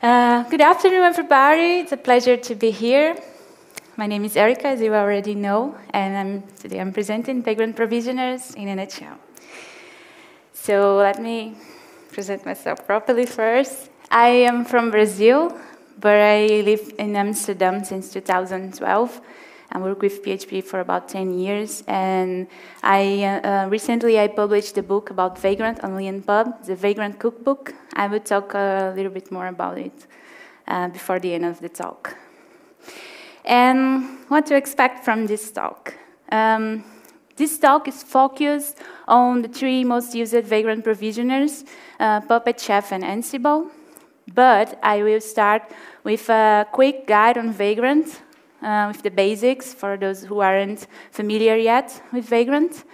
Good afternoon, everybody. It's a pleasure to be here. My name is Erika, as you already know, and today I'm presenting Vagrant Provisioners in a nutshell. So let me present myself properly first. I am from Brazil, but I live in Amsterdam since 2012. I work with PHP for about 10 years, and recently I published a book about Vagrant on LeanPub, the Vagrant cookbook. I will talk a little bit more about it before the end of the talk. And what to expect from this talk? This talk is focused on the three most used Vagrant provisioners, Puppet, Chef, and Ansible. But I will start with a quick guide on Vagrant, with the basics for those who aren't familiar yet with Vagrant.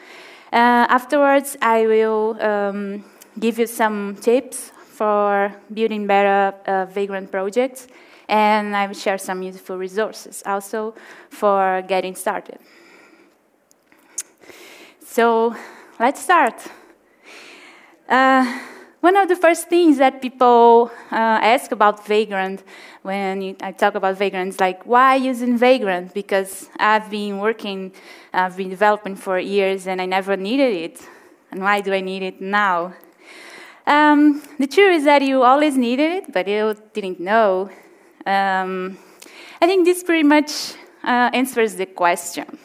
Afterwards, I will give you some tips for building better Vagrant projects, and I will share some useful resources also for getting started. So let's start. One of the first things that people ask about Vagrant when I talk about Vagrant is like, why using Vagrant? Because I've been developing for years and I never needed it. And why do I need it now? The truth is that you always needed it, but you didn't know. I think this pretty much answers the question.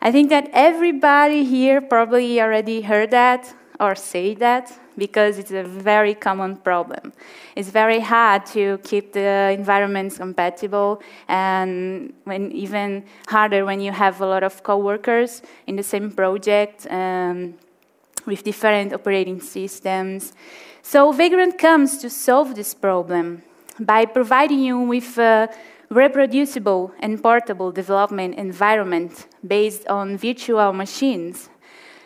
I think that everybody here probably already heard that or say that, because it's a very common problem. It's very hard to keep the environments compatible, and even harder when you have a lot of co-workers in the same project with different operating systems. So Vagrant comes to solve this problem by providing you with a reproducible and portable development environment based on virtual machines.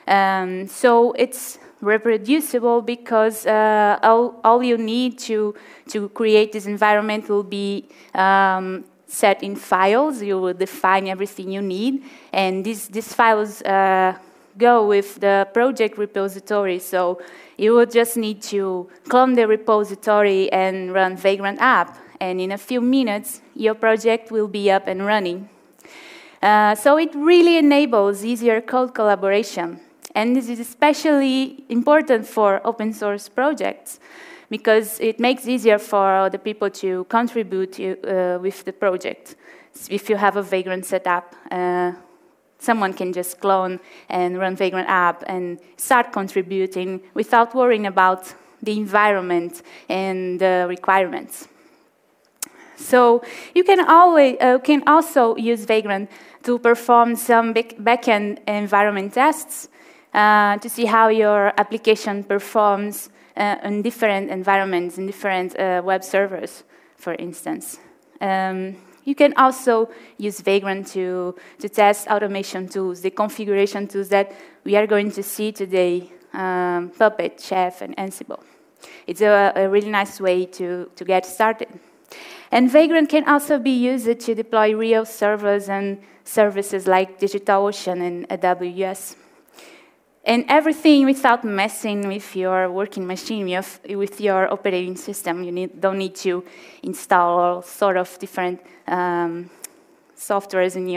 So it's reproducible because all you need to create this environment will be set in files. You will define everything you need, and these files go with the project repository. So you will just need to clone the repository and run Vagrant app, and in a few minutes your project will be up and running. So it really enables easier code collaboration. And this is especially important for open source projects because it makes it easier for the people to contribute with the project. So if you have a Vagrant setup, someone can just clone and run Vagrant app and start contributing without worrying about the environment and the requirements. So you can also use Vagrant to perform some backend environment tests to see how your application performs in different environments, in different web servers, for instance. You can also use Vagrant to test automation tools, the configuration tools that we are going to see today, Puppet, Chef, and Ansible. It's a really nice way to get started. And Vagrant can also be used to deploy real servers and services like DigitalOcean and AWS. And everything without messing with your working machine, with your operating system. You don't need to install all sort of different softwares in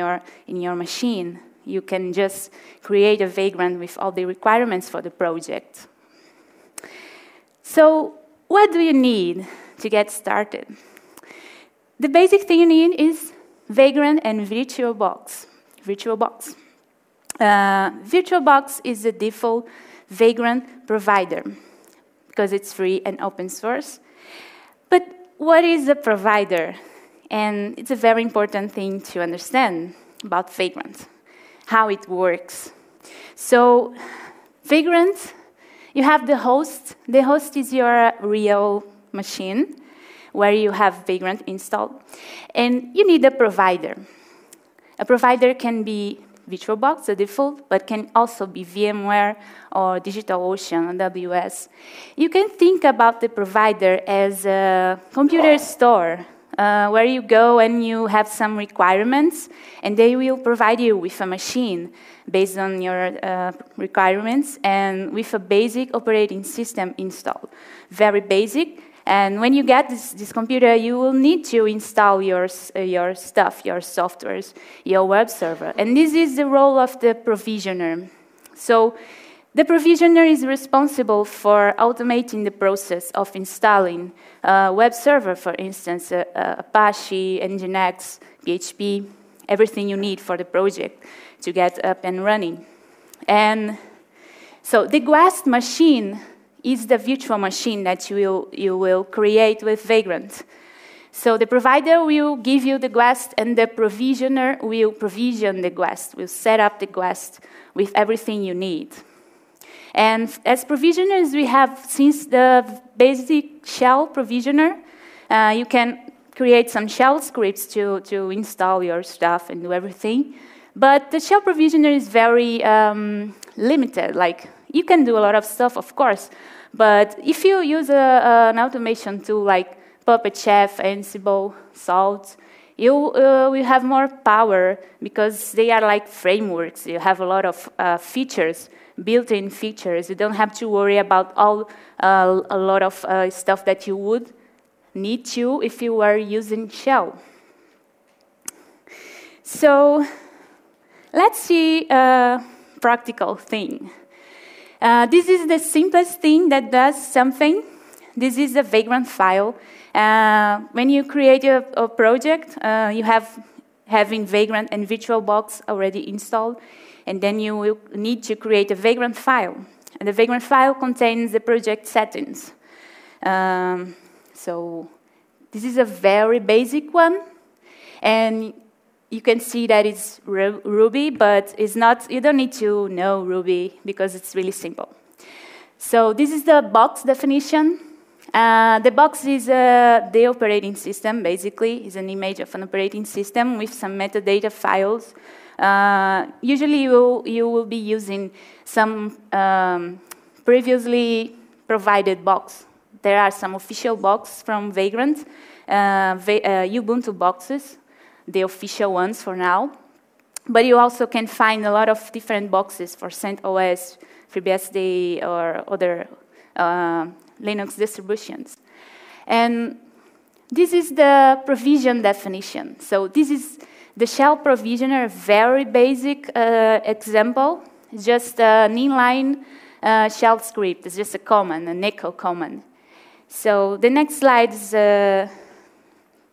your machine. You can just create a Vagrant with all the requirements for the project. So what do you need to get started? The basic thing you need is Vagrant and VirtualBox. VirtualBox is the default Vagrant provider because it's free and open source. But what is a provider? And it's a very important thing to understand about Vagrant, how it works. So Vagrant, you have the host. The host is your real machine where you have Vagrant installed. And you need a provider. A provider can be VirtualBox, the default, but can also be VMware or DigitalOcean, AWS. You can think about the provider as a computer store where you go and you have some requirements, and they will provide you with a machine based on your requirements and with a basic operating system installed. Very basic, And when you get this computer, you will need to install your stuff, your softwares, your web server. And this is the role of the provisioner. So the provisioner is responsible for automating the process of installing a web server, for instance, Apache, Nginx, PHP, everything you need for the project to get up and running. And so the Guest machine is the virtual machine that you will create with Vagrant. So the provider will give you the Guest, and the provisioner will provision the Guest, will set up the Guest with everything you need. And as provisioners, we have, since the basic shell provisioner, you can create some shell scripts to install your stuff and do everything. But the shell provisioner is very limited. Like, you can do a lot of stuff, of course, but if you use an automation tool like Puppet Chef, Ansible, Salt, you will have more power because they are like frameworks. You have a lot of features, built-in features. You don't have to worry about a lot of stuff that you would need to if you were using shell. So let's see a practical thing. This is the simplest thing that does something. This is the Vagrantfile. When you create a project, you having Vagrant and VirtualBox already installed, and then you will need to create a Vagrantfile. And the Vagrantfile contains the project settings. So this is a very basic one, and you can see that it's Ruby, but it's not. You don't need to know Ruby because it's really simple. So this is the box definition. The box is the operating system, basically. It's an image of an operating system with some metadata files. Usually you will be using some previously provided box. There are some official boxes from Vagrant, Ubuntu boxes, the official ones for now. But you also can find a lot of different boxes for CentOS, FreeBSD, or other Linux distributions. And this is the provision definition. So this is the shell provisioner, a very basic example. It's just an inline shell script. It's just a command, an echo command. So the next slide is a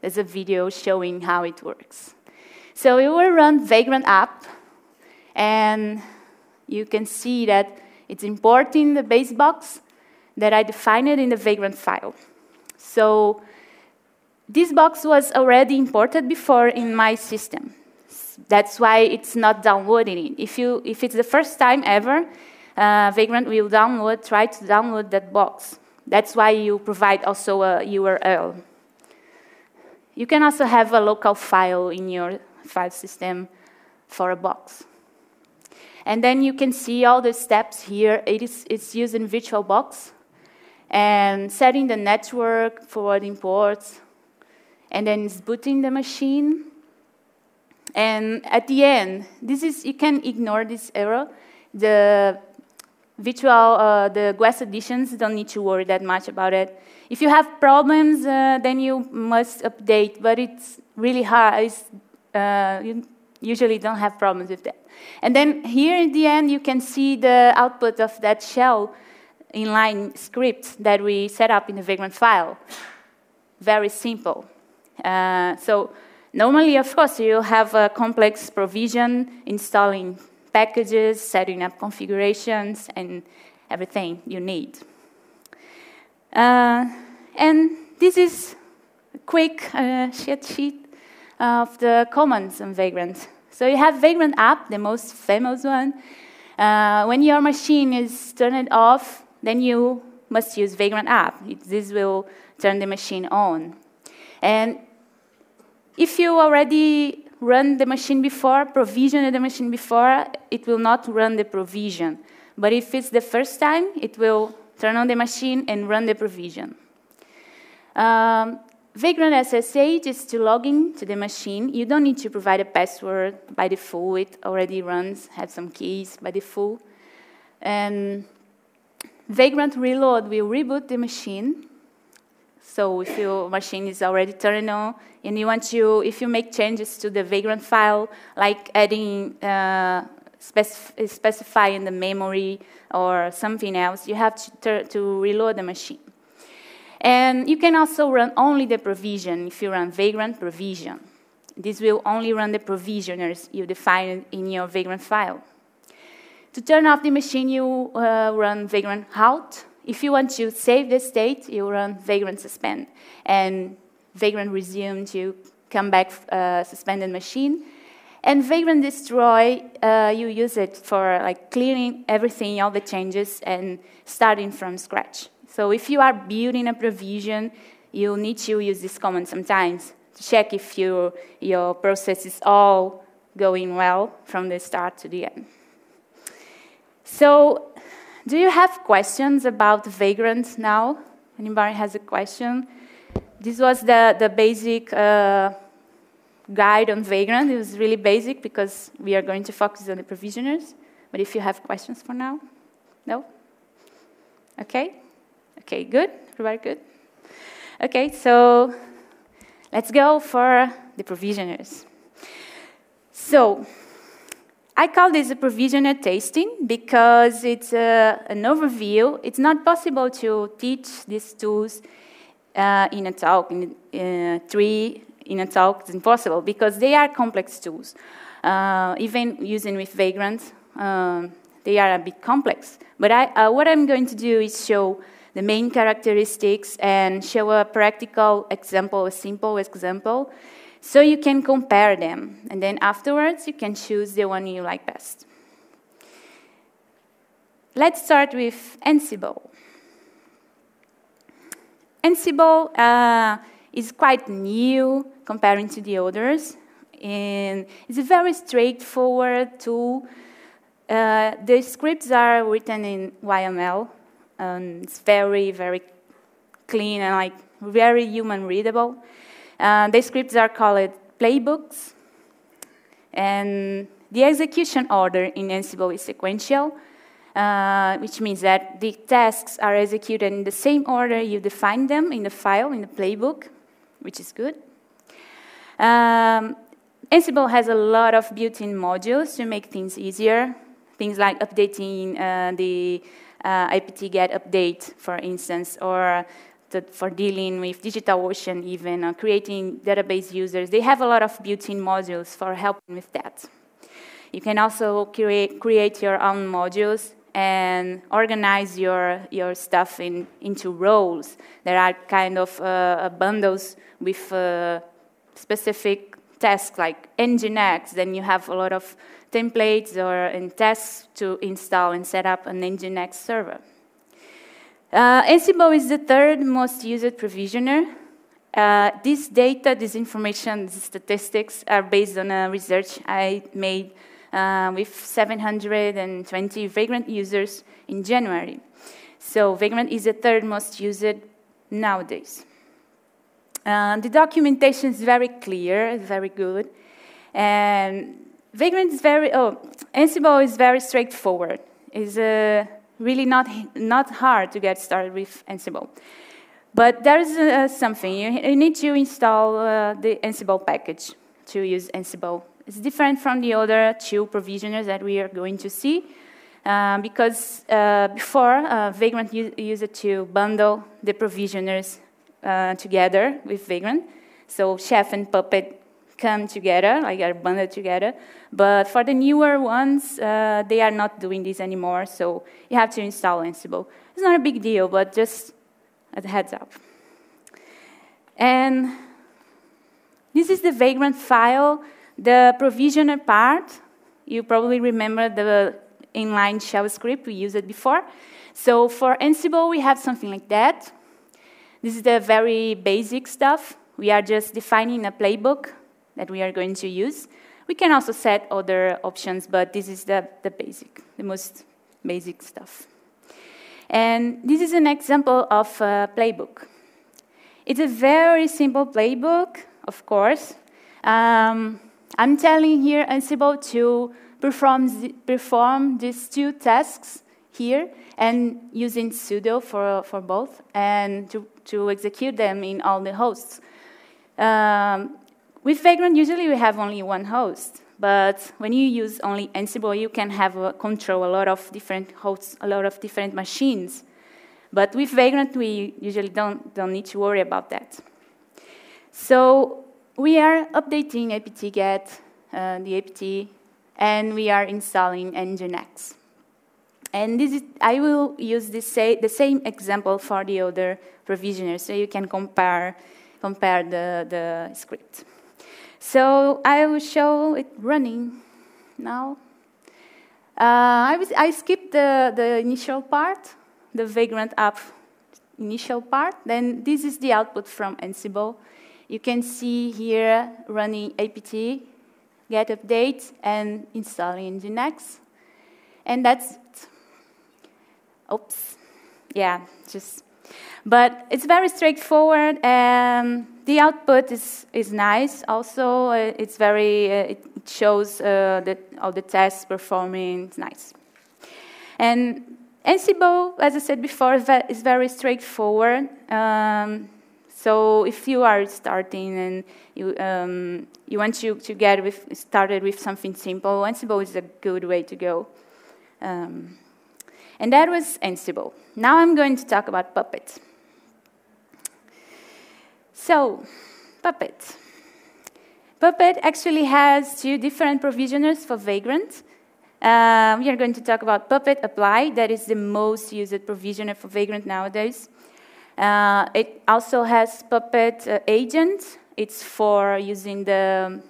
video showing how it works. So we will run Vagrant app, and you can see that it's importing the base box that I defined in the Vagrantfile. So this box was already imported before in my system. That's why it's not downloading it. If it's the first time ever, Vagrant will try to download that box. That's why you provide also a URL. You can also have a local file in your file system for a box. And then you can see all the steps here. It's using VirtualBox and setting the network, forwarding ports, and then it's booting the machine. And at the end, you can ignore this error. The Guest editions, don't need to worry that much about it. If you have problems, then you must update, but it's really hard. You usually don't have problems with that. And then here at the end, you can see the output of that shell inline script that we set up in the Vagrantfile. Very simple. So normally, of course, you have a complex provision, installing packages, setting up configurations, and everything you need. And this is a quick sheet of the commands on Vagrant. So you have Vagrant app, the most famous one. When your machine is turned off, then you must use Vagrant app. This will turn the machine on. And if you already run the machine before, provisioned the machine before, it will not run the provision. But if it's the first time, it will turn on the machine and run the provision. Vagrant SSH is to log in to the machine. You don't need to provide a password by default. It already runs, has some keys by default. And Vagrant reload will reboot the machine. So if your machine is already turned on and you want to, if you make changes to the Vagrant file, like adding, specifying the memory or something else, you have to reload the machine. And you can also run only the provision if you run Vagrant provision. This will only run the provisioners you define in your Vagrant file. To turn off the machine, you run Vagrant halt. If you want to save the state, you run Vagrant suspend. And Vagrant resume to come back suspended machine. And Vagrant destroy, you use it for like clearing everything, all the changes, and starting from scratch. So if you are building a provision, you need to use this command sometimes to check if your process is all going well from the start to the end. So, do you have questions about Vagrant now? Anybody has a question? This was the basic guide on Vagrant. It was really basic because we are going to focus on the provisioners. But if you have questions for now? No? Okay? Okay, good. Everybody good? Okay, so let's go for the provisioners. So, I call this a provisioner tasting because it's an overview. It's not possible to teach these tools in a talk, in a talk. It's impossible because they are complex tools. Even using with Vagrant, they are a bit complex. But what I'm going to do is show the main characteristics and show a practical example, a simple example, so you can compare them. And then afterwards, you can choose the one you like best. Let's start with Ansible. Ansible is quite new comparing to the others. And it's a very straightforward tool. The scripts are written in YML. It's very, very clean and like very human readable. The scripts are called playbooks. And the execution order in Ansible is sequential, which means that the tasks are executed in the same order you define them in the file, in the playbook, which is good. Ansible has a lot of built-in modules to make things easier. Things like updating the apt-get update, for instance, or for dealing with DigitalOcean even, or creating database users. They have a lot of built-in modules for helping with that. You can also create your own modules and organize your stuff into roles. There are kind of bundles with specific tasks like Nginx. Then you have a lot of templates and tasks to install and set up an Nginx server. Ansible is the third most used provisioner. This data, this information, these statistics are based on a research I made with 720 Vagrant users in January. So Vagrant is the third most used nowadays. The documentation is very clear, very good. And Vagrant is Ansible is very straightforward. It's really not hard to get started with Ansible. But there's something. You need to install the Ansible package to use Ansible. It's different from the other two provisioners that we are going to see, because before, Vagrant used to bundle the provisioners together with Vagrant. So Chef and Puppet come together, like are bundled together. But for the newer ones, they are not doing this anymore, so you have to install Ansible. It's not a big deal, but just a heads up. And this is the Vagrant file. The provisioner part, you probably remember the inline shell script, we used it before. So for Ansible, we have something like that. This is the very basic stuff. We are just defining a playbook that we are going to use. We can also set other options, but this is the most basic stuff. And this is an example of a playbook. It's a very simple playbook, of course. I'm telling here Ansible to perform these two tasks here, and using sudo for both, and to execute them in all the hosts. With Vagrant, usually we have only one host, but when you use only Ansible, you can have control a lot of different hosts, a lot of different machines. But with Vagrant, we usually don't need to worry about that. So we are updating apt-get, the apt, and we are installing Nginx. And I will use the same example for the other provisioners, so you can compare the script. So I will show it running now. I skipped the initial part, the Vagrant app initial part. Then this is the output from Ansible. You can see here running apt, get update, and installing Nginx. And that's it. Oops. Yeah, but it's very straightforward. The output is nice. Also, it's it shows that all the tests performing. It's nice. And Ansible, as I said before, is very straightforward. So if you are starting and you want to get started with something simple, Ansible is a good way to go. And that was Ansible. Now I'm going to talk about Puppet. So, Puppet. Puppet actually has two different provisioners for Vagrant. We are going to talk about Puppet Apply. That is the most used provisioner for Vagrant nowadays. It also has Puppet Agent. It's for using the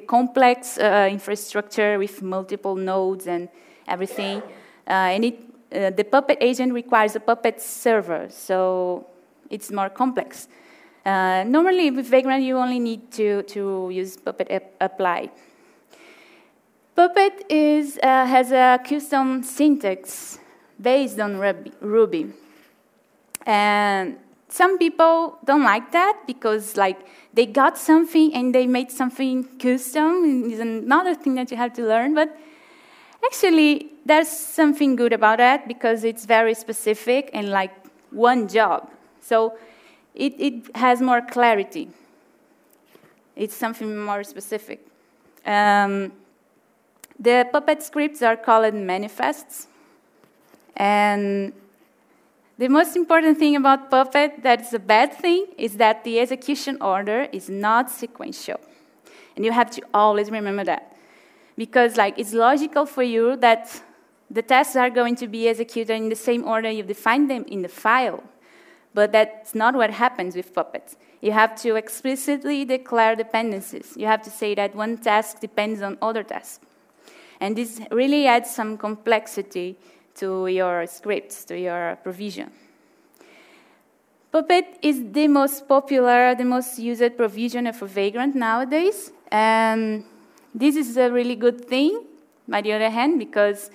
complex infrastructure with multiple nodes and everything. And the Puppet Agent requires a Puppet server, so it's more complex. Normally, with Vagrant, you only need to use Puppet Apply. Puppet has a custom syntax based on Ruby. And some people don't like that because they got something and they made something custom. It's another thing that you have to learn. But actually, there's something good about that because it's very specific and one job. So it has more clarity. It's something more specific. The Puppet scripts are called manifests. And the most important thing about Puppet, that's a bad thing, is that the execution order is not sequential. And you have to always remember that. Because it's logical for you that the tests are going to be executed in the same order you define them in the file. But that's not what happens with Puppet. You have to explicitly declare dependencies. You have to say that one task depends on other tasks. And this really adds some complexity to your scripts, to your provision. Puppet is the most popular, the most used provisioner for Vagrant nowadays. And this is a really good thing, by the other hand, because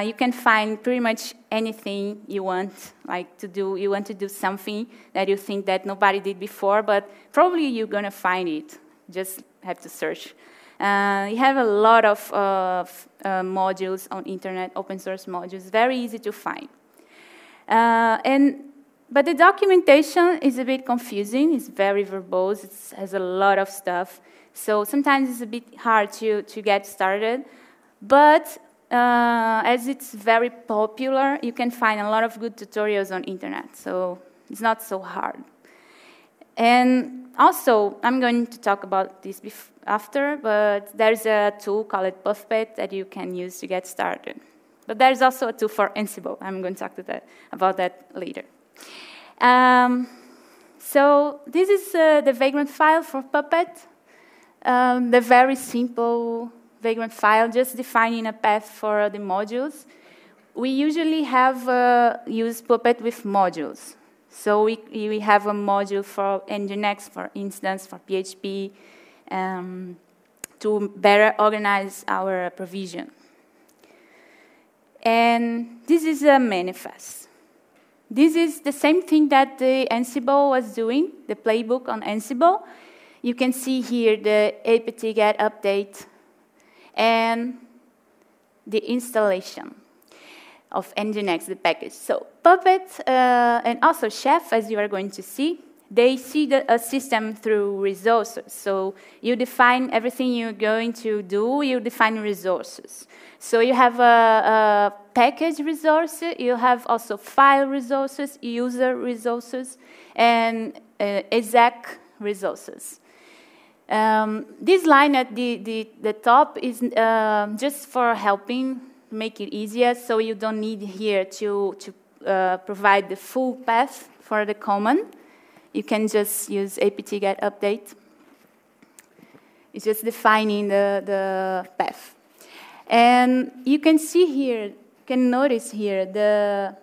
you can find pretty much anything you want to do. You want to do something that you think that nobody did before, but probably you're going to find it. Just have to search. You have a lot of modules on internet, open source modules, very easy to find. But the documentation is a bit confusing. It's very verbose. It has a lot of stuff. So sometimes it's a bit hard to get started. But as it's very popular, you can find a lot of good tutorials on internet. So it's not so hard. And also, I'm going to talk about this after, but there's a tool called Puppet that you can use to get started. But there's also a tool for Ansible. I'm going to talk about that later. So this is the Vagrantfile for Puppet. The very simple Vagrantfile, just defining a path for the modules. We usually have used Puppet with modules. So we have a module for Nginx, for instance, for PHP, to better organize our provision. And this is a manifest. This is the same thing that the Ansible was doing, the playbook on Ansible. You can see here the apt-get update and the installation. of Nginx, the package. So Puppet and also Chef, as you are going to see, they see a system through resources. So you define everything you're going to do, you define resources. So you have a package resource, you have also file resources, user resources, and exec resources. This line at the top is just for helping make it easier, so you don't need here to provide the full path for the command. You can just use apt-get update. It's just defining the path. And you can see here, can notice here the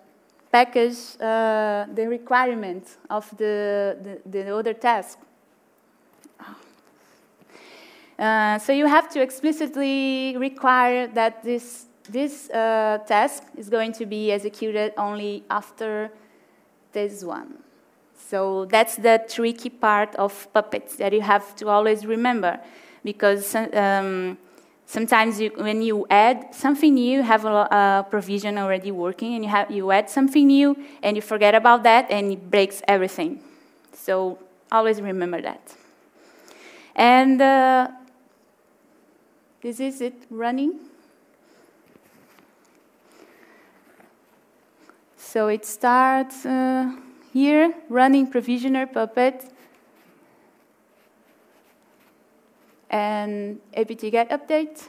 package, the requirement of the other task. So you have to explicitly require that this task is going to be executed only after this one. So that's the tricky part of Puppet that you have to always remember, because sometimes when you add something new, you have a provision already working, and you add something new, and you forget about that, and it breaks everything. So always remember that. And this is it running. So it starts here, running provisioner Puppet, and apt-get update,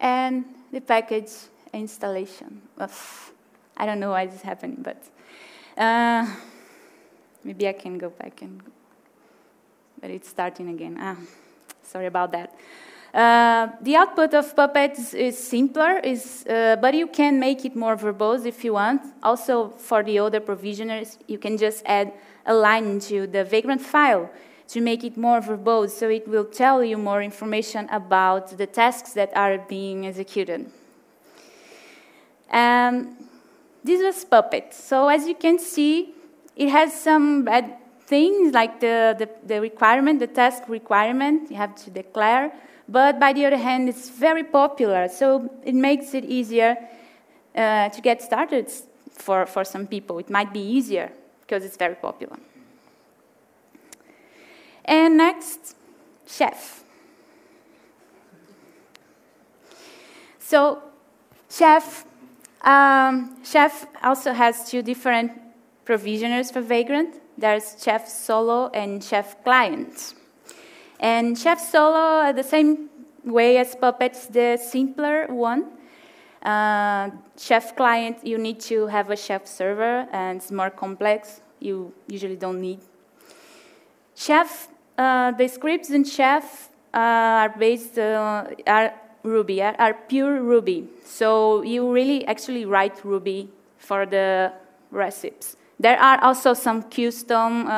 and the package installation. I don't know why this is happening, but maybe I can go back but it's starting again. Sorry about that. The output of Puppet is simpler, but you can make it more verbose if you want. Also, for the other provisioners, you can just add a line to the Vagrantfile to make it more verbose, so it will tell you more information about the tasks that are being executed. This was Puppet. So as you can see, it has some bad things like the requirement, the task requirement, you have to declare. But by the other hand, it's very popular, so it makes it easier to get started for some people. It might be easier because it's very popular. And next, Chef. So Chef also has two different provisioners for Vagrant. There's Chef Solo and Chef Client. And Chef Solo, the same way as Puppet's the simpler one. Chef Client, you need to have a Chef server, and it's more complex. You usually don't need. Chef, the scripts in Chef are based are Ruby, are pure Ruby. So you really actually write Ruby for the recipes. There are also some custom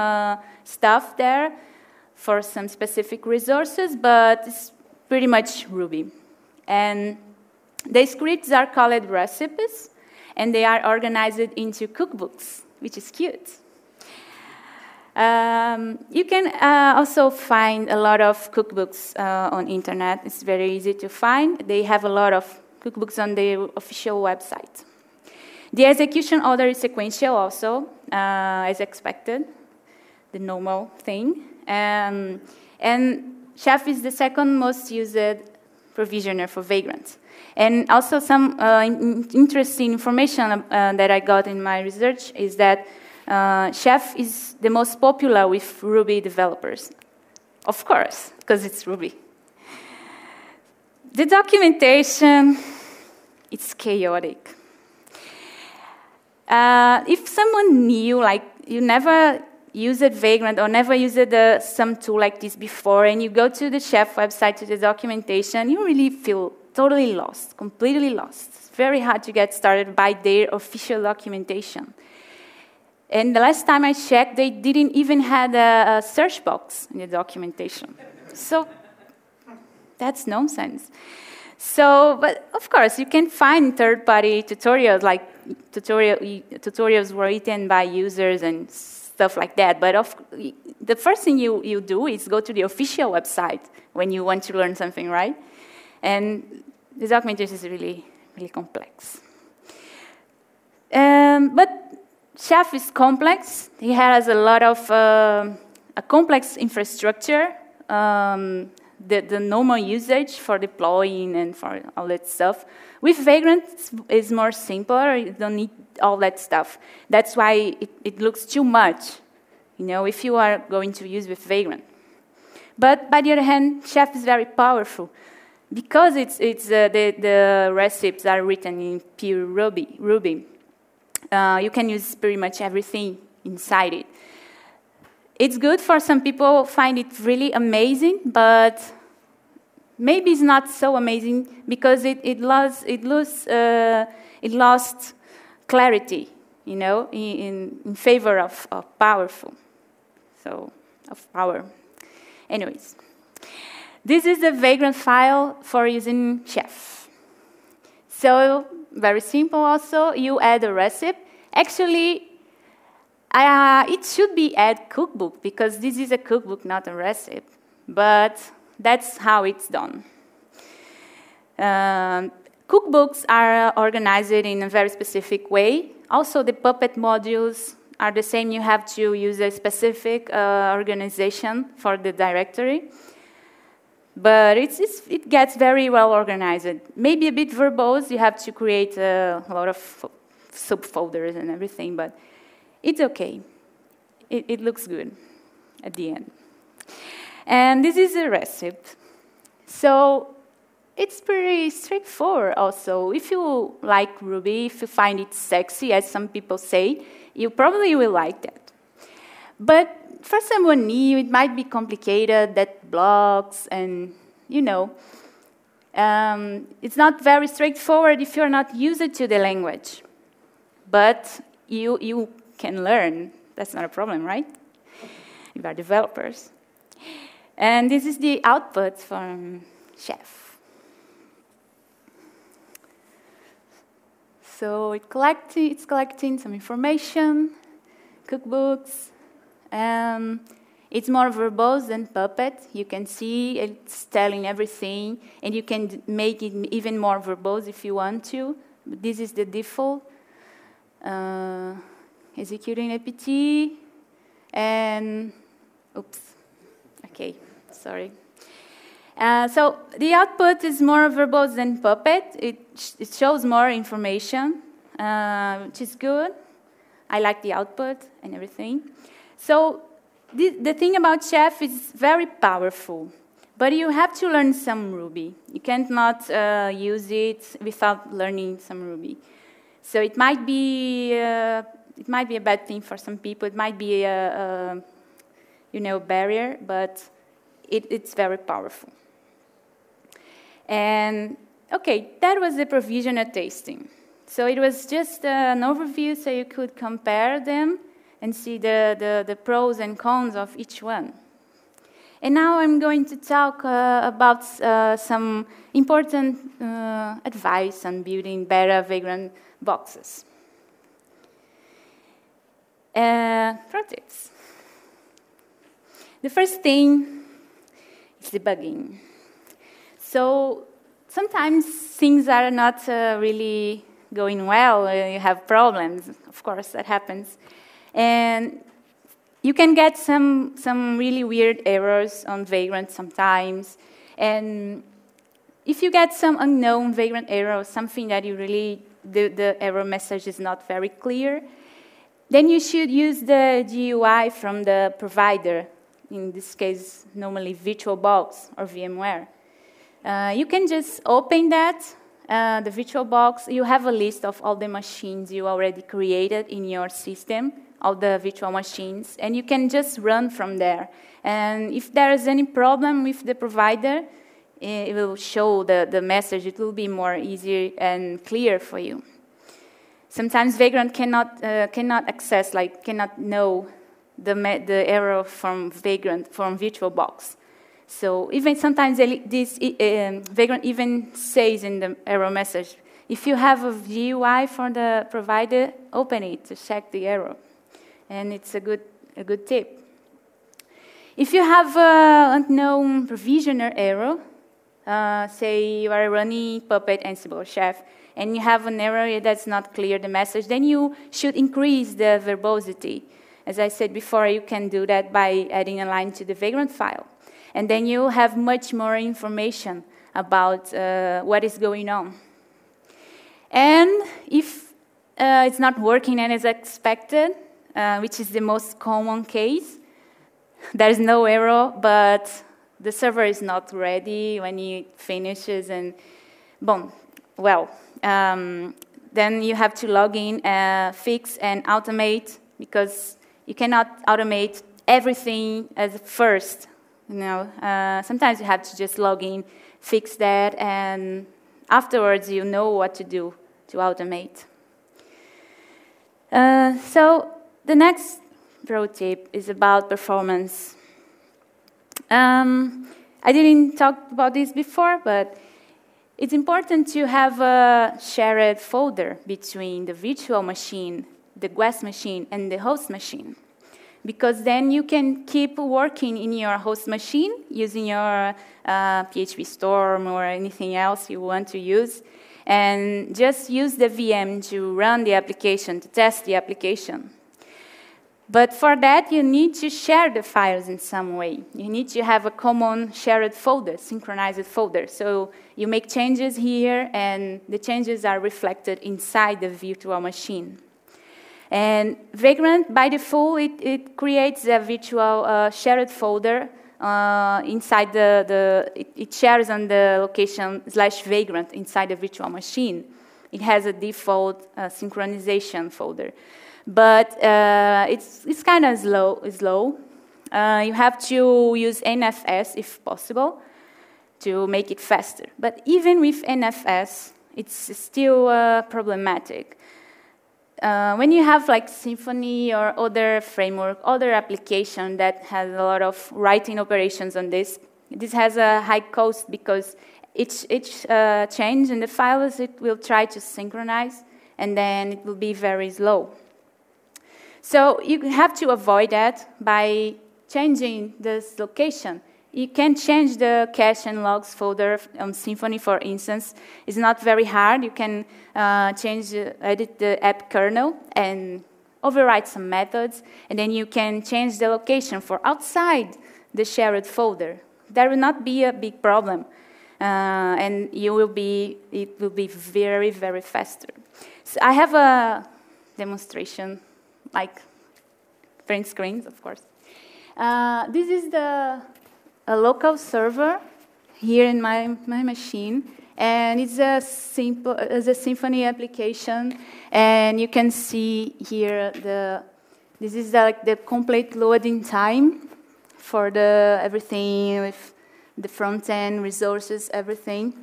stuff there for some specific resources, but it's pretty much Ruby. And the scripts are called recipes, and they are organized into cookbooks, which is cute. You can also find a lot of cookbooks on internet. It's very easy to find. They have a lot of cookbooks on their official website. The execution order is sequential also, as expected, the normal thing. And Chef is the second most used provisioner for Vagrant. And also some interesting information that I got in my research is that Chef is the most popular with Ruby developers. Of course, because it's Ruby. The documentation, it's chaotic. If someone new, like you never used Vagrant or never used some tool like this before, and you go to the Chef website, to the documentation, you really feel totally lost, completely lost. It's very hard to get started by their official documentation. And the last time I checked, they didn't even have a search box in the documentation. So that's nonsense. So, but of course, you can find third-party tutorials, like tutorials written by users and stuff like that. But the first thing you do is go to the official website when you want to learn something, right? And the documentation is really, really complex. Chef is complex. It has a lot of a complex infrastructure, the normal usage for deploying and for all that stuff. With Vagrant, it's more simpler. You don't need all that stuff. That's why it looks too much, you know, if you are going to use with Vagrant. But by the other hand, Chef is very powerful because the recipes are written in pure Ruby. You can use pretty much everything inside it. It's good for some people find it really amazing, but maybe it's not so amazing because it lost clarity, you know, in favor of powerful, so of power. Anyways, this is the Vagrantfile for using Chef. So very simple. Also, you add a recipe. Actually, it should be add cookbook because this is a cookbook, not a recipe. But that's how it's done. Cookbooks are organized in a very specific way. Also, the Puppet modules are the same. You have to use a specific organization for the directory. But it gets very well organized. Maybe a bit verbose. You have to create a lot of subfolders and everything, but it's okay. It looks good at the end. And this is a recipe. So it's pretty straightforward also. If you like Ruby, if you find it sexy, as some people say, you probably will like that. But for someone new, it might be complicated, that blocks, and, you know, it's not very straightforward if you're not used to the language. But you can learn. That's not a problem, right? You are developers. And this is the output from Chef. So it's collecting some information, cookbooks. It's more verbose than Puppet. You can see it's telling everything, and you can make it even more verbose if you want to. But this is the default. Executing apt, and oops, okay, sorry. So the output is more verbose than Puppet. It shows more information, which is good. I like the output and everything. So the thing about Chef is very powerful, but you have to learn some Ruby. You can't not use it without learning some Ruby. So it might be a bad thing for some people. It might be a barrier, but it's very powerful. And okay, that was the provisioner testing. So it was just an overview, so you could compare them and see the pros and cons of each one. And now I'm going to talk about some important advice on building better Vagrant boxes. Protips. The first thing is debugging. So sometimes things are not really going well. You have problems. Of course, that happens. And you can get some really weird errors on Vagrant sometimes. And if you get some unknown Vagrant error, something that you really, the error message is not very clear, then you should use the GUI from the provider, in this case, normally VirtualBox or VMware. You can just open that, the VirtualBox. You have a list of all the machines you already created in your system, all the virtual machines, and you can just run from there. And if there is any problem with the provider, it will show the message. It will be more easier and clear for you. Sometimes Vagrant cannot access, cannot know the error from Vagrant, from VirtualBox. So even sometimes Vagrant even says in the error message, if you have a GUI for the provider, open it to check the error. And it's a good tip. If you have an unknown provisioner error, say you are running Puppet, Ansible, or Chef, and you have an error that's not clear, the message, then you should increase the verbosity. As I said before, you can do that by adding a line to the Vagrant file. And then you have much more information about what is going on. And if it's not working as expected, which is the most common case, there's no error, but the server is not ready when it finishes, and boom, well, then you have to log in, fix, and automate, because you cannot automate everything as first. You know, sometimes you have to just log in, fix that, and afterwards you know what to do to automate. So the next pro tip is about performance. I didn't talk about this before, but it's important to have a shared folder between the virtual machine, the guest machine, and the host machine. Because then you can keep working in your host machine using your PHP Storm or anything else you want to use, and just use the VM to run the application, to test the application. But for that, you need to share the files in some way. You need to have a common shared folder, synchronized folder. So you make changes here, and the changes are reflected inside the virtual machine. And Vagrant, by default, it creates a virtual shared folder inside it shares on the location /Vagrant inside the virtual machine. It has a default synchronization folder. But it's kind of slow. You have to use NFS, if possible, to make it faster. But even with NFS, it's still problematic. When you have like Symfony or other framework, other application that has a lot of writing operations on this has a high cost, because each change in the files, it will try to synchronize, and then it will be very slow. So you have to avoid that by changing this location. You can change the cache and logs folder on Symfony, for instance. It's not very hard. You can edit the app kernel and override some methods, and then you can change the location for outside the shared folder. There will not be a big problem, and it will be very, very faster. So I have a demonstration, like print screens, of course. This is a local server here in my machine, and it's a Symfony application. And you can see here this is like the complete loading time for everything with the front end resources, everything.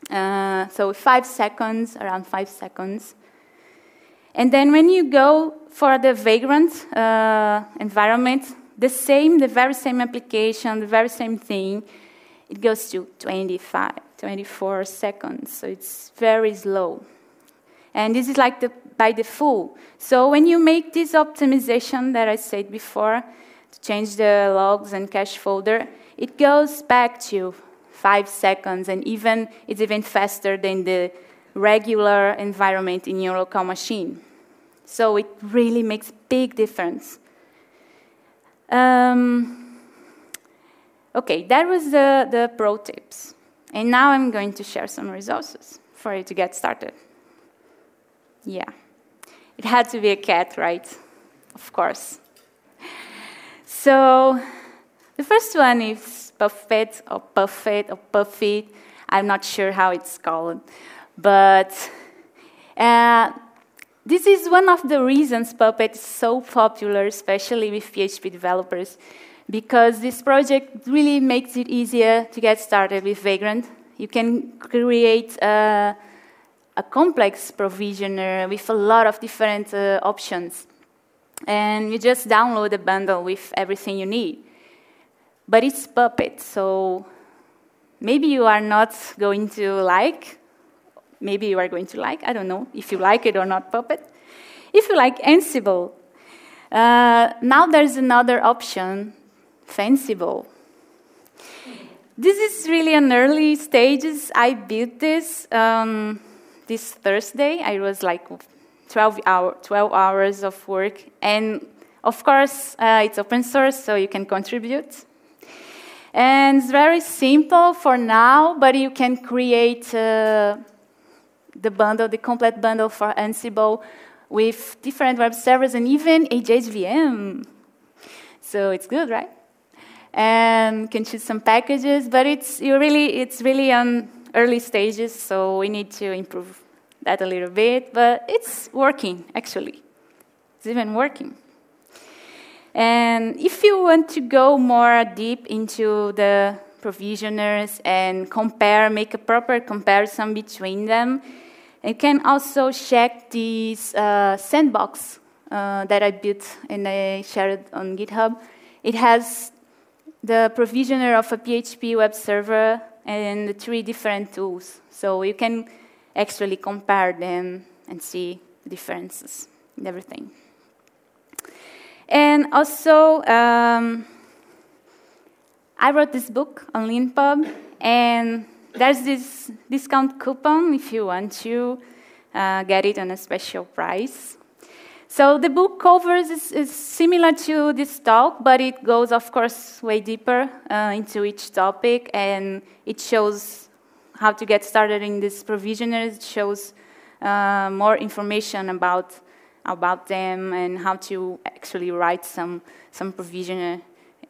So 5 seconds, around 5 seconds. And then when you go for the Vagrant environment, the very same application, the very same thing, it goes to 24 seconds. So it's very slow. And this is like by default. So when you make this optimization that I said before, to change the logs and cache folder, it goes back to 5 seconds, and it's even faster than the regular environment in your local machine. So it really makes big difference. Okay, that was the pro tips. And now I'm going to share some resources for you to get started. Yeah. It had to be a cat, right? Of course. So the first one is Puppet or Puffet or Puffit. I'm not sure how it's called. But this is one of the reasons Puppet is so popular, especially with PHP developers, because this project really makes it easier to get started with Vagrant. You can create a complex provisioner with a lot of different options. And you just download a bundle with everything you need. But it's Puppet, so maybe you are not going to like. Maybe you are going to like. I don't know if you like it or not, Puppet. If you like Ansible, now there's another option, Ansible. This is really an early stages. I built this this Thursday. I was like 12 hours of work. And of course, it's open source, so you can contribute. And it's very simple for now, but you can create the bundle, the complete bundle for Ansible with different web servers and even a JVM. So it's good, right? And you can choose some packages, but it's really on early stages, so we need to improve that a little bit. But it's working, actually. It's even working. And if you want to go more deep into the provisioners and compare, make a proper comparison between them, you can also check this sandbox that I built and I shared on GitHub. It has the provisioner of a PHP web server and the 3 different tools. So you can actually compare them and see differences in everything. And also, I wrote this book on LeanPub, and there's this discount coupon if you want to get it on a special price. So the book covers is similar to this talk, but it goes, of course, way deeper into each topic, and it shows how to get started in these provisioners. It shows more information about them and how to actually write some provisioner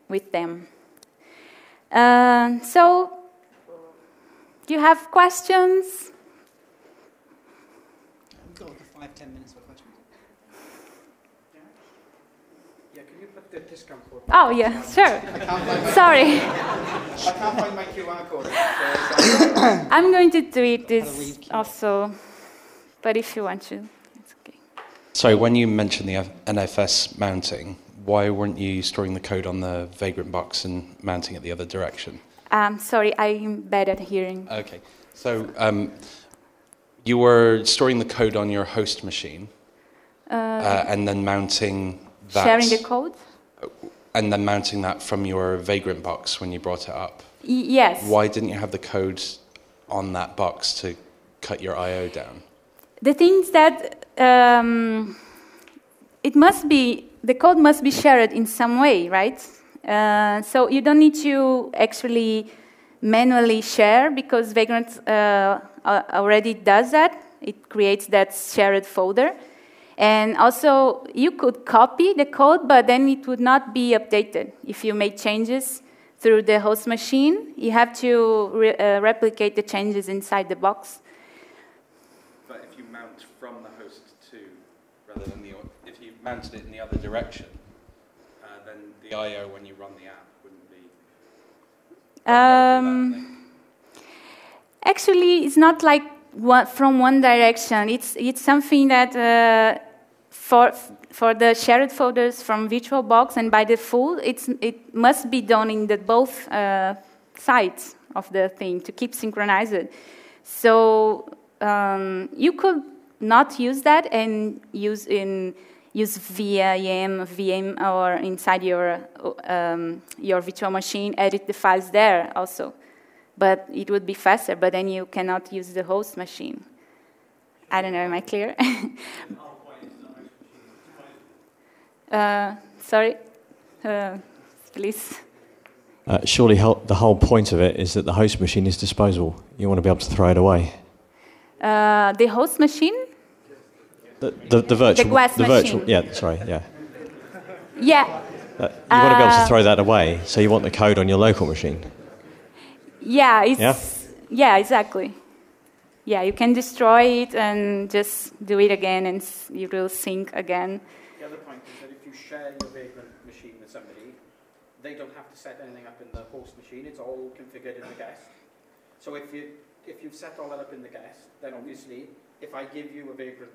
with them. So, do you have questions? We've got like 5-10 minutes for questions. Yeah, can you put the discount code? Oh, yeah, sure. Sorry. I can't find my QR code. I'm going to tweet this also, but if you want to, it's okay. So when you mentioned the NFS mounting, why weren't you storing the code on the Vagrant box and mounting it the other direction? Sorry, I'm bad at hearing. Okay, so you were storing the code on your host machine and then mounting that... Sharing the code? And then mounting that from your Vagrant box when you brought it up. Yes. Why didn't you have the code on that box to cut your I/O down? The thing is that the code must be shared in some way, right? So you don't need to actually manually share because Vagrant already does that. It creates that shared folder. And also, you could copy the code, but then it would not be updated. If you make changes through the host machine, you have to replicate the changes inside the box. But if you mount from the host to, rather than if you mounted it in the other direction, then the I/O when you run the app wouldn't be... Actually, it's not like from one direction. It's something that for the shared folders from VirtualBox and by default, it must be done in both sides of the thing to keep synchronized. So you could not use that and use VM or inside your virtual machine, edit the files there also. But it would be faster, but then you cannot use the host machine. I don't know, am I clear? Sorry? Please. Surely the whole point of it is that the host machine is disposable. You want to be able to throw it away. The host machine? The virtual. The glass machine. Virtual, yeah, sorry, yeah. Yeah. You want to be able to throw that away, so you want the code on your local machine. Yeah, yeah, exactly. Yeah, you can destroy it and just do it again, and you will sync again. The other point is that if you share your Vagrant machine with somebody, they don't have to set anything up in the host machine. It's all configured in the guest. So if you've set all that up in the guest, then obviously, if I give you a Vagrant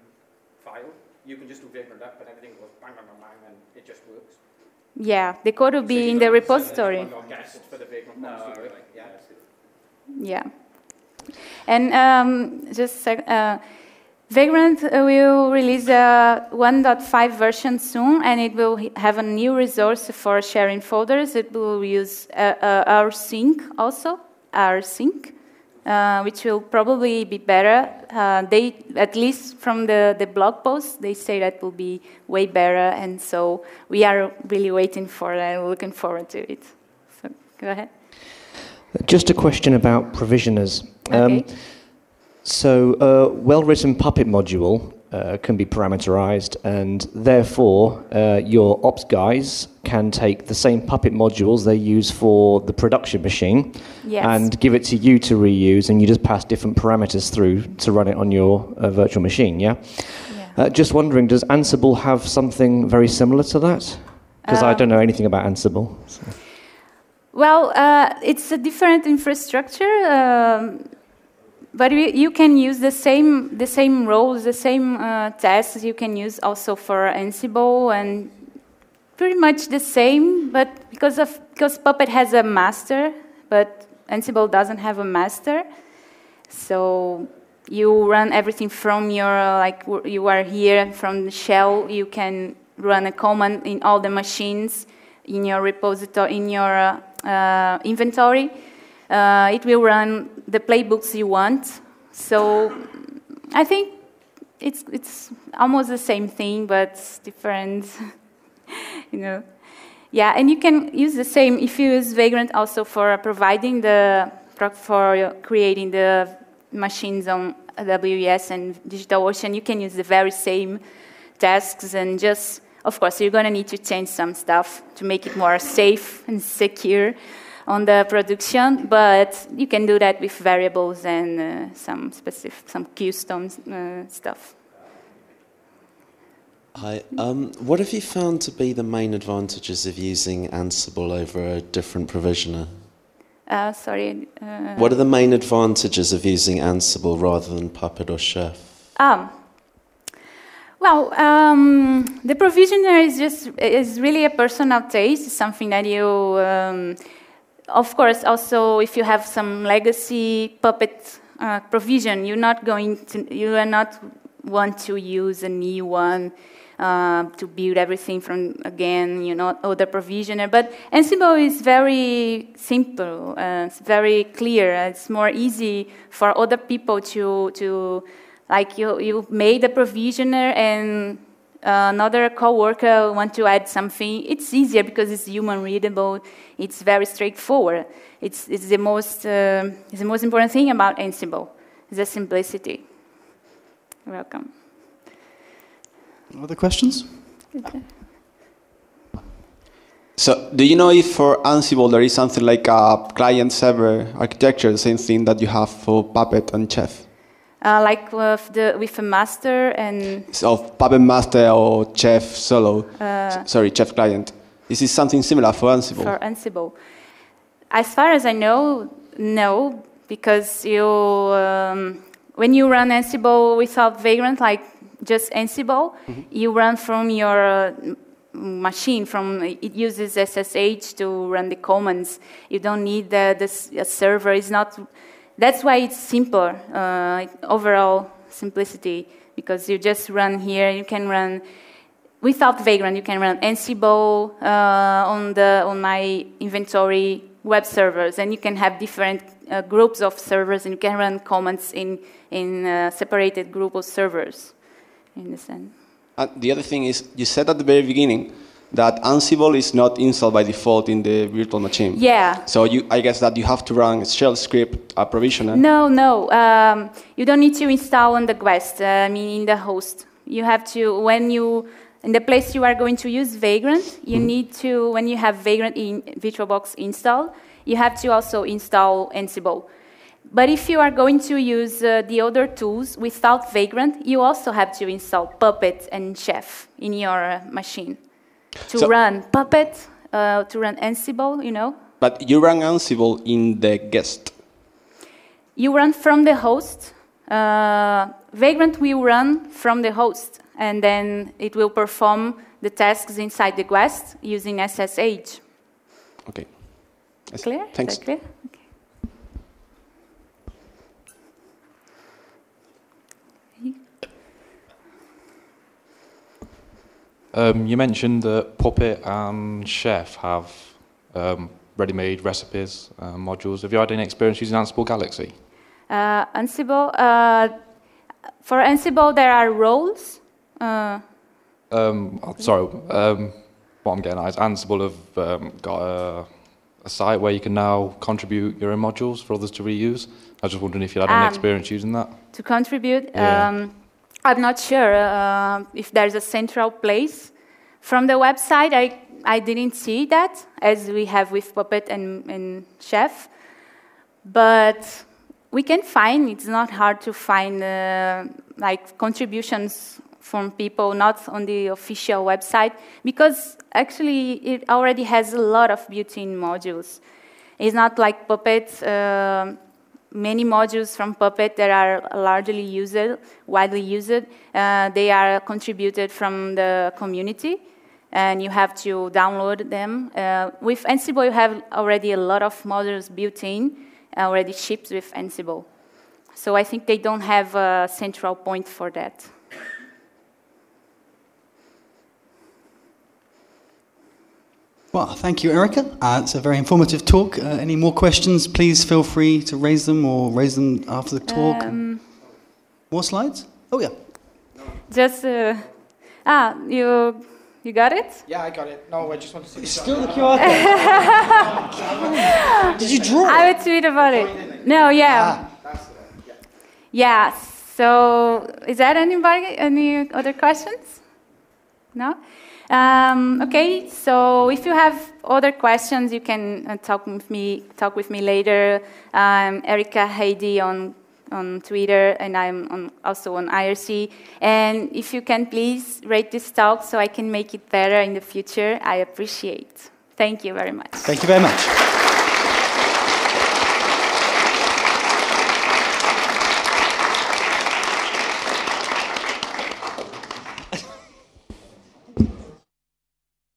file, you can just do Vagrant up, and everything goes bang, bang, bang, bang, and it just works. Yeah, the code will be in the repository. Yeah. And just a sec, Vagrant will release a 1.5 version soon, and it will have a new resource for sharing folders. It will use rsync also, rsync, which will probably be better. They, at least from the blog post, they say that will be way better, and so we are really waiting for that, looking forward to it. So go ahead. Just a question about provisioners. Okay. So a well-written Puppet module can be parameterized, and therefore your ops guys can take the same Puppet modules they use for the production machine and give it to you to reuse, and you just pass different parameters through to run it on your virtual machine, yeah? Just wondering, does Ansible have something very similar to that? Because I don't know anything about Ansible. So. Well, it's a different infrastructure, but you can use the same roles, the same tasks you can use also for Ansible, and pretty much the same. But because Puppet has a master, but Ansible doesn't have a master, so you run everything from your you are here from the shell. You can run a command in all the machines in your repository, in your inventory. It will run the playbooks you want. So I think it's almost the same thing, but different, you know. Yeah, and you can use the same if you use Vagrant also for providing for creating the machines on AWS and DigitalOcean. You can use the very same tasks, and just, of course, you're going to need to change some stuff to make it more safe and secure on the production, but you can do that with variables and some custom stuff. Hi. What have you found to be the main advantages of using Ansible over a different provisioner? Sorry. What are the main advantages of using Ansible rather than Puppet or Chef? Well, the provisioner is really a personal taste. It's something that you, of course, also if you have some legacy Puppet provision, you are not want to use a new one to build everything from again, other provisioner. But Ansible is very simple. It's very clear. It's more easy for other people to like you made a provisioner and another coworker want to add something. It's easier because it's human readable. It's very straightforward. It's the most important thing about Ansible. It's the simplicity. You're welcome. Other questions? Okay. So, do you know if for Ansible there is something like a client-server architecture, the same thing that you have for Puppet and Chef? Like with a master and... So, Puppet master or Chef solo, Chef client. Is this something similar for Ansible? For Ansible. As far as I know, no, because when you run Ansible without Vagrant, like just Ansible, you run from your machine. It uses SSH to run the commands. You don't need a server. It's not. That's why it's simpler. Overall simplicity, because you just run here. You can run without Vagrant. You can run Ansible on my inventory web servers, and you can have different groups of servers, and you can run commands in separated group of servers. In the sense. The other thing is, you said at the very beginning that Ansible is not installed by default in the virtual machine. Yeah. So I guess that you have to run a shell script, a provisioner. No. You don't need to install on the Guest, in the host. You have to, in the place you are going to use Vagrant, you need to, when you have Vagrant in VirtualBox installed, you have to also install Ansible. But if you are going to use the other tools without Vagrant, you also have to install Puppet and Chef in your machine to run Puppet, to run Ansible, But you run Ansible in the guest. You run from the host. Vagrant will run from the host, and then it will perform the tasks inside the Guest using SSH. Okay. Clear? Thanks. Is that clear? Okay. You mentioned that Puppet and Chef have ready-made recipes, modules. Have you had any experience using Ansible Galaxy? Ansible. For Ansible, there are roles. Sorry, what I'm getting at is Ansible have got a site where you can now contribute your own modules for others to reuse. I was just wondering if you had any experience using that. To contribute? Yeah. I'm not sure if there's a central place. From the website, I didn't see that, as we have with Puppet and Chef. But we can find, it's not hard to find like contributions from people not on the official website, because actually it already has a lot of built-in modules. It's not like Puppet. Many modules from Puppet that are largely used, widely used, they are contributed from the community, and you have to download them. With Ansible, you have already a lot of modules built in, already shipped with Ansible. So I think they don't have a central point for that. Well, thank you, Erika. It's a very informative talk. Any more questions, please feel free to raise them or raise them after the talk. More slides? Oh, yeah. Just, you got it? Yeah, I got it. No, I just want to see. Still the QR code. Did you draw it? I will tweet about it. No, yeah. Yeah, so is that anybody, any other questions? No? Okay, so if you have other questions, you can talk with me later. Erika, Heidi on Twitter, and I'm also on IRC. And if you can please rate this talk so I can make it better in the future, I appreciate. Thank you very much. Thank you very much.